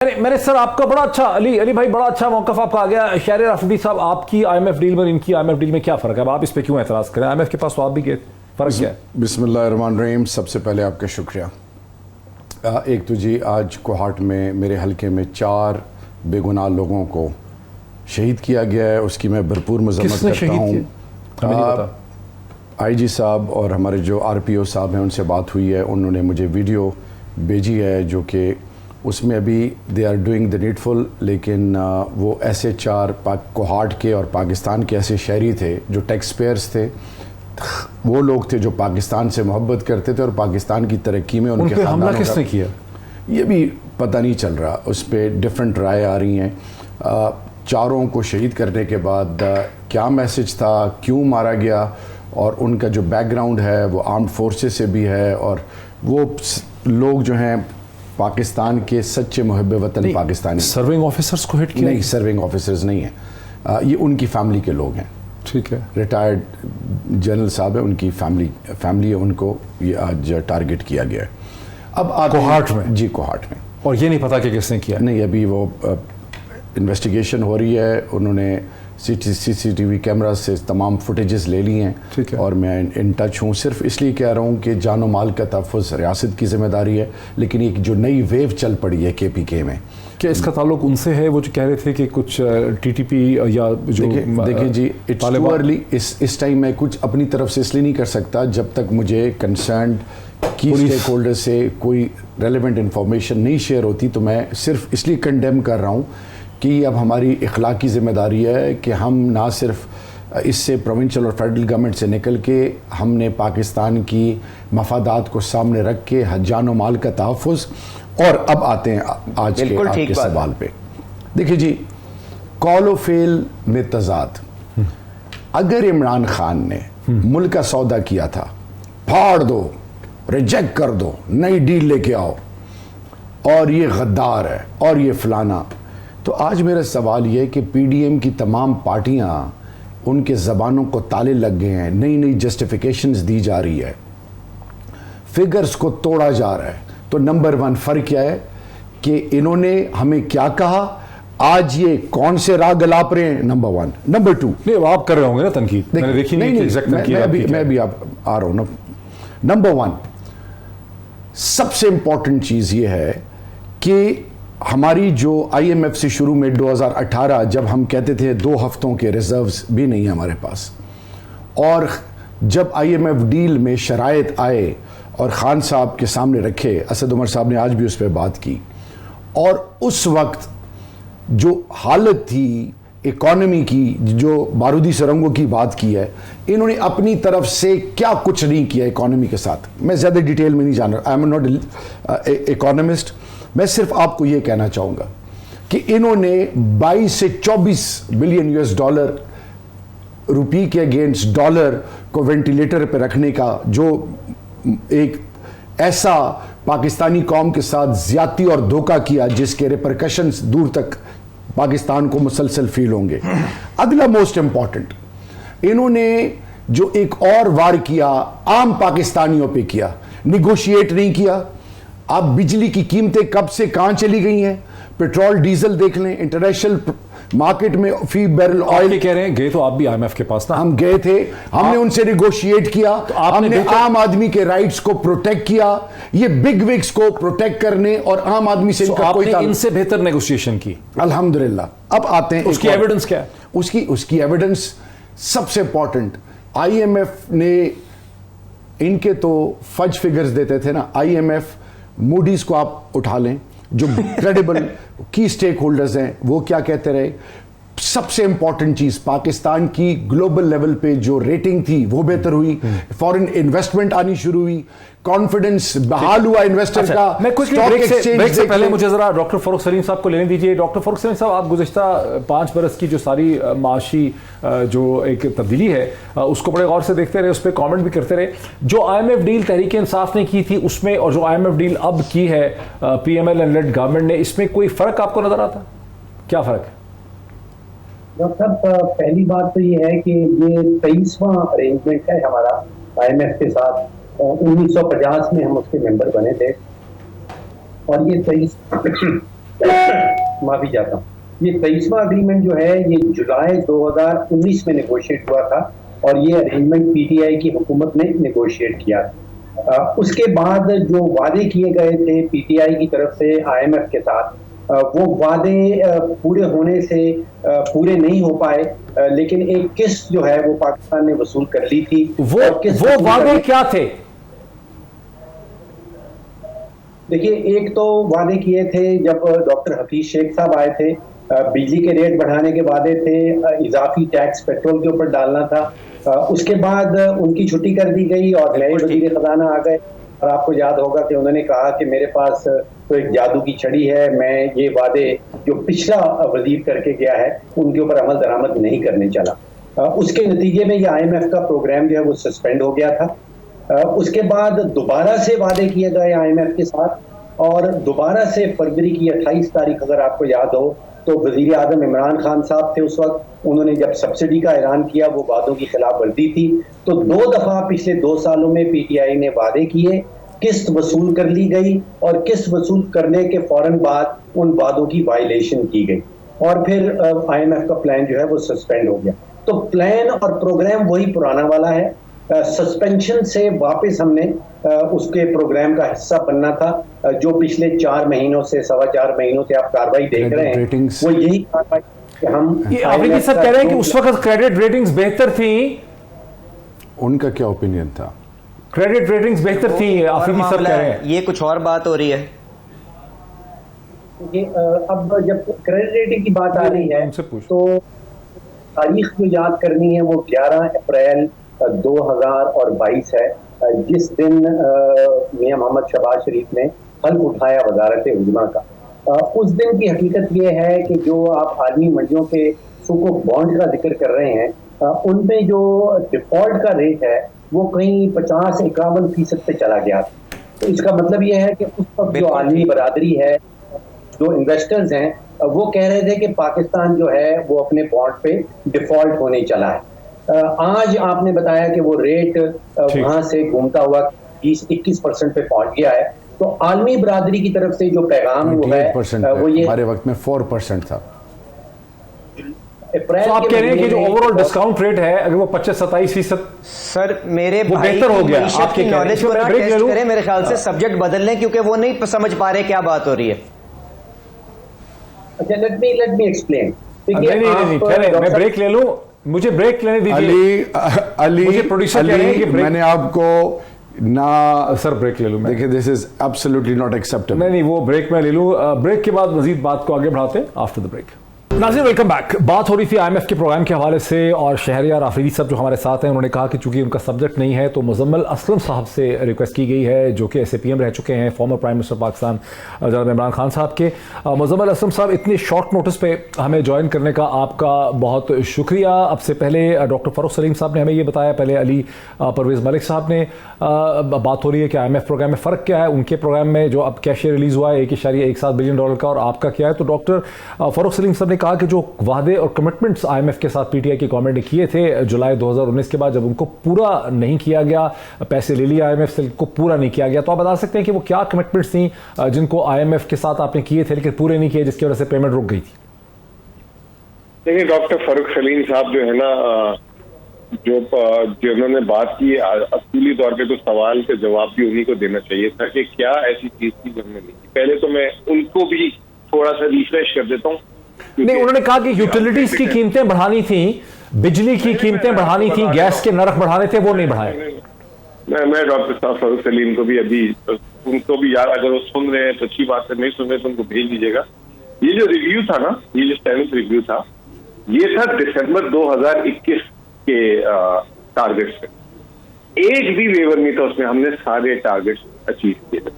मैंने सर आपका बड़ा अच्छा अली भाई बड़ा अच्छा मौकफ आपका आ गया। शायर राफिदी साहब, आपकी आईएमएफ डील में इनकी आईएमएफ डील में क्या फर्क है? अब आप इस पे क्यों एतराज करें? आईएमएफ के पास तो आप भी गए, फर्क क्या है? बिस्मिल्लाहिर्रहमानिर्रहीम। सबसे पहले आपका शुक्रिया। एक तो जी, आज कोहाट में मेरे हलके में 4 बेगुनाह लोगों को शहीद किया गया है, उसकी मैं भरपूर मजम्मत करता हूँ। आईजी साहब और हमारे जो आरपीओ साहब हैं उनसे बात हुई है, उन्होंने मुझे वीडियो भेजी है जो कि उसमें अभी they are doing the needful, लेकिन वो ऐसे 4 कोहाट के और पाकिस्तान के ऐसे शहरी थे जो टैक्स पेयर्स थे, वो लोग थे जो पाकिस्तान से मोहब्बत करते थे और पाकिस्तान की तरक्की में उनके हमला किसने किया ये भी पता नहीं चल रहा। उस पर डिफरेंट राय आ रही हैं। चारों को शहीद करने के बाद क्या मैसेज था, क्यों मारा गया, और उनका जो बैकग्राउंड है वो आर्म्ड फोर्सेस से भी है, और वो लोग जो हैं पाकिस्तान के सच्चे मुहब्बे वतन पाकिस्तानी। सर्विंग ऑफिसर्स को हिट किया? नहीं, सर्विंग ऑफिसर्स नहीं है, ये उनकी फैमिली के लोग हैं। ठीक है, रिटायर्ड जनरल साहब है, उनकी फैमिली है, उनको ये आज टारगेट किया गया है। अब कोहाट में? जी, कोहाट में। और ये नहीं पता कि किसने किया? नहीं, अभी वो इन्वेस्टिगेशन हो रही है। उन्होंने सीसीटीवी कैमरा से तमाम फुटेजेस ले ली हैं। ठीक है। और मैं इन टच हूँ। सिर्फ इसलिए कह रहा हूँ कि जानो माल का तहफ़्फ़ुज़ रियासत की जिम्मेदारी है, लेकिन एक जो नई वेव चल पड़ी है KPK में, क्या इसका ताल्लुक उनसे है? वो जो कह रहे थे कि कुछ TTP या जो देखिए जी, इट्स टू अर्ली। इस टाइम मैं कुछ अपनी तरफ से इसलिए नहीं कर सकता जब तक मुझे कंसर्न की स्टेक होल्डर से कोई रेलेवेंट इंफॉर्मेशन नहीं शेयर होती। तो मैं सिर्फ इसलिए कंडेम कर रहा हूँ कि अब हमारी इखलाकी ज़िम्मेदारी है कि हम ना सिर्फ इससे प्रोविंशियल और फेडरल गवर्नमेंट से निकल के हमने पाकिस्तान की मफादात को सामने रख के जान माल का तहफ़्फ़ुज़। और अब आते हैं आज के आपके सवाल पे। देखिए जी, कॉल फेल में तजाद। अगर इमरान खान ने मुल्क का सौदा किया था, फाड़ दो, रिजेक्ट कर दो, नई डील लेके आओ, और ये गद्दार है और ये फलाना, तो आज मेरा सवाल ये है कि PDM की तमाम पार्टियां, उनके ज़बानों को ताले लग गए हैं, नई नई जस्टिफिकेशंस दी जा रही है, फिगर्स को तोड़ा जा रहा है। तो नंबर 1 फ़र्क क्या है कि इन्होंने हमें क्या कहा, आज ये कौन से राग गलाप रहे हैं, नंबर 1। नंबर 2, नहीं आप कर रहे होंगे ना तनकीद, मैंने देखी नहीं, मैं भी आप आ रहा हूँ ना। नंबर 1, सबसे इंपॉर्टेंट चीज़ ये है कि हमारी जो IMF से शुरू में 2018 जब हम कहते थे 2 हफ्तों के रिजर्व्स भी नहीं है हमारे पास, और जब IMF डील में शराइत आए और खान साहब के सामने रखे, असद उमर साहब ने आज भी उस पर बात की, और उस वक्त जो हालत थी इकॉनमी की, जो बारूदी सुरंगों की बात की है, इन्होंने अपनी तरफ से क्या कुछ नहीं किया इकॉनमी के साथ। मैं ज़्यादा डिटेल में नहीं जान रहा, आई एम नॉट इकोनॉमिस्ट। मैं सिर्फ आपको ये कहना चाहूँगा कि इन्होंने 22 से 24 बिलियन US$ रुपये के अगेंस्ट डॉलर को वेंटिलेटर पर रखने का जो एक ऐसा पाकिस्तानी कौम के साथ ज्यादती और धोखा किया, जिसके रिपरकशंस दूर तक पाकिस्तान को मुसलसल फील होंगे। अगला मोस्ट इंपॉर्टेंट, इन्होंने जो एक और वार किया आम पाकिस्तानियों पे किया, निगोशिएट नहीं किया। आप बिजली की कीमतें कब से कहां चली गई हैं, पेट्रोल डीजल देख लें, इंटरनेशनल मार्केट में फी बैरल ऑयल। कह रहे हैं गए तो आप भी IMF के पास ना? हम गए थे, हमने उनसे निगोशिएट किया, तो हमने आम आदमी के राइट्स को प्रोटेक्ट किया। ये बिग विग्स को प्रोटेक्ट करने और आम आदमी से इनका कोई इनसे बेहतर नेगोशिएशन की अल्हम्दुलिल्लाह। अब आते हैं उसकी एविडेंस क्या है? उसकी एविडेंस सबसे इंपॉर्टेंट, IMF ने इनके तो फज फिगर्स देते थे ना। IMF, मूडीज को आप उठा लें, जो क्रेडिबल की स्टेक होल्डर्स हैं, वो क्या कहते रहे। सबसे इंपॉर्टेंट चीज, पाकिस्तान की ग्लोबल लेवल पे जो रेटिंग थी वो बेहतर हुई, फॉरेन इन्वेस्टमेंट आनी शुरू हुई, कॉन्फिडेंस बहाल हुआ इन्वेस्टर का। मैं कुछ ब्रेक से पहले मुझे जरा डॉक्टर फरूख सलीम साहब को लेने दीजिए। डॉक्टर फरूख सलीम साहब, आप गुज़िश्ता 5 बरस की जो सारी माशी जो एक तब्दीली है उसको बड़े गौर से देखते रहे, उस पर कॉमेंट भी करते रहे। जो IMF डील तहरीक इंसाफ ने की थी उसमें, और जो IMF डील अब की है PML लेड गवर्नमेंट ने, इसमें कोई फ़र्क आपको नज़र आता? क्या फ़र्क है? डॉक्टर साहब, पहली बात तो ये है कि ये 23वां अरेंजमेंट है हमारा IMF के साथ। 1950 में हम उसके मेंबर बने थे, और ये 23 माफी चाहता हूँ। ये 23वां अग्रीमेंट जो है ये जुलाई 2019 में नेगोशिएट हुआ था और ये अरेंजमेंट पीटीआई की हुकूमत ने नेगोशिएट किया था। उसके बाद जो वादे किए गए थे पीटीआई की तरफ से आईएमएफ के साथ, वो वादे पूरे होने से पूरे नहीं हो पाए, लेकिन एक किस्त जो है वो पाकिस्तान ने वसूल कर ली थी। वो वादे क्या थे? देखिए, एक तो वादे किए थे जब डॉक्टर हफीज शेख साहब आए थे, बिजली के रेट बढ़ाने के वादे थे, इजाफी टैक्स पेट्रोल के ऊपर डालना था। उसके बाद उनकी छुट्टी कर दी गई और नए वजीर खजाना आ गए और आपको याद होगा कि उन्होंने कहा कि मेरे पास तो एक जादू की छड़ी है, मैं ये वादे जो पिछला वजीर करके गया है उनके ऊपर अमल दरामद नहीं करने चला। उसके नतीजे में ये आईएमएफ का प्रोग्राम जो है वो सस्पेंड हो गया था। उसके बाद दोबारा से वादे किए गए आईएमएफ के साथ और दोबारा से फरवरी की 28 तारीख अगर आपको याद हो तो वजीर आजम इमरान खान साहब थे उस वक्त, उन्होंने जब सब्सिडी का ऐलान किया वो वादों की खिलाफ वर्जी थी। तो 2 दफा पिछले 2 सालों में पीटीआई ने वादे किए, किस्त वसूल कर ली गई और किस्त वसूल करने के फौरन बाद उन वादों की वायलेशन की गई और फिर आईएमएफ का प्लान जो है वो सस्पेंड हो गया। तो प्लान और प्रोग्राम वही पुराना वाला है। सस्पेंशन से वापस हमने उसके प्रोग्राम का हिस्सा बनना था, जो पिछले 4 महीनों से 4.25 महीनों से आप कार्रवाई देख रहे हैं, वो यही कार्रवाई कि हम अफरीदी साहब कह रहे हैं कि उस वक्त क्रेडिट रेटिंग्स बेहतर थी। उनका क्या ओपिनियन था? क्रेडिट रेटिंग्स बेहतर थी, अफरीदी साहब कह रहे हैं। ये कुछ और बात हो रही है। अब जब क्रेडिट रेटिंग की बात आ रही है तो तारीख जो याद करनी है वो 11 अप्रैल 2022 है, जिस दिन मियां मोहम्मद शहबाज शरीफ ने हल्फ उठाया वजारत उज़्मा का। उस दिन की हकीकत ये है कि जो आप आलमी मंडियों के सुकोक बॉन्ड का जिक्र कर रहे हैं, उनमें जो डिफॉल्ट का रेट है वो कहीं 50-51% पे चला गया। तो इसका मतलब ये है कि उस वक्त जो आलमी बरादरी है, जो इन्वेस्टर्स हैं, वो कह रहे थे कि पाकिस्तान जो है वो अपने बॉन्ड पे डिफॉल्ट होने चला है। आज आपने बताया कि वो रेट वहां से घूमता हुआ 20-21% पे पहुंच गया है। तो आलमी बरादरी की तरफ से जो पैगाम वो है वो ये हमारे वक्त में 4% था। तो आप कह रहे हैं कि जो ओवरऑल डिस्काउंट रेट है अगर वो 25-27%, सर मेरे वो भाई बेहतर हो गया। आपके नॉलेज को टेस्ट करें, मेरे ख्याल से सब्जेक्ट बदल लें क्योंकि वो नहीं समझ पा रहे क्या बात हो रही है। अच्छा, लेट मी एक्सप्लेन। नहीं, मैं ब्रेक ले लूं, मुझे ब्रेक लेने दीजिए। अली, मुझे प्रोड्यूसर कह रहे हैं कि मैंने आपको ना सर ब्रेक ले लूं। देखिए, this is absolutely not acceptable. नहीं, वो ब्रेक में ले लूं। ब्रेक के बाद मजीद बात को आगे बढ़ाते हैं आफ्टर द ब्रेक। नाज़रीन, वेलकम बैक। बात हो रही थी आईएमएफ के प्रोग्राम के हवाले से और शहरियार आफरीदी साहब जो हमारे साथ हैं, उन्होंने कहा कि चूंकि उनका सब्जेक्ट नहीं है तो मुजम्मल असलम साहब से रिक्वेस्ट की गई है, जो कि SAPM रह चुके हैं, फॉर्मर प्राइम मिनिस्टर पाकिस्तान जनाब इमरान खान साहब के। मुजम्मल असलम साहब, इतने शॉर्ट नोटिस पे हमें ज्वाइन करने का आपका बहुत शुक्रिया। अब से पहले डॉक्टर फ़ारूक सलीम साहब ने हमें ये बताया, पहले अली परवेज़ मलिक साहब ने बात हो रही है कि IMF प्रोग्राम में फ़र्क क्या है, उनके प्रोग्राम में जो अब कैश रिलीज़ हुआ है $1.17 बिलियन का, और आपका क्या है। तो डॉक्टर फ़ारूक सलीम साहब ने कहा कि जो वादे और कमिटमेंट्स IMF के साथ PTI की गवर्नमेंट ने किए थे जुलाई 2019 के बाद, जब उनको पूरा नहीं किया गया, पैसे ले लिए IMF से, को पूरा नहीं किया गया, तो आप बता सकते हैं कि वो क्या कमिटमेंट्स थी जिनको IMF के साथ आपने किए थे लेकिन पूरे नहीं किए, जिसकी वजह से पेमेंट रुक गई थी? देखिए, डॉक्टर फारूक सलीम साहब जो है ना, जो उन्होंने बात की, असूली तौर पे तो सवाल के जवाब भी उन्हीं को देना चाहिए था कि क्या ऐसी चीज थी जो हमने नहीं की। पहले तो मैं उनको भी थोड़ा सा रिफ्रेश कर देता हूँ। नहीं, उन्होंने कहा कि यूटिलिटीज की कीमतें बढ़ानी थी, बिजली की कीमतें बढ़ानी थी, गैस के नरक बढ़ाने थे, वो नहीं बढ़ाए। मैं डॉक्टर साहब फारूक सलीम को भी अभी, उनको भी यार, अगर वो सुन रहे हैं तो अच्छी बात है, नहीं सुन रहे तो उनको भेज दीजिएगा। ये जो रिव्यू था ना, ये जो 7th रिव्यू था, ये था दिसंबर 2021 के टारगेट से। एक भी वेवर नहीं था उसमें, हमने सारे टारगेट्स अचीव किए थे।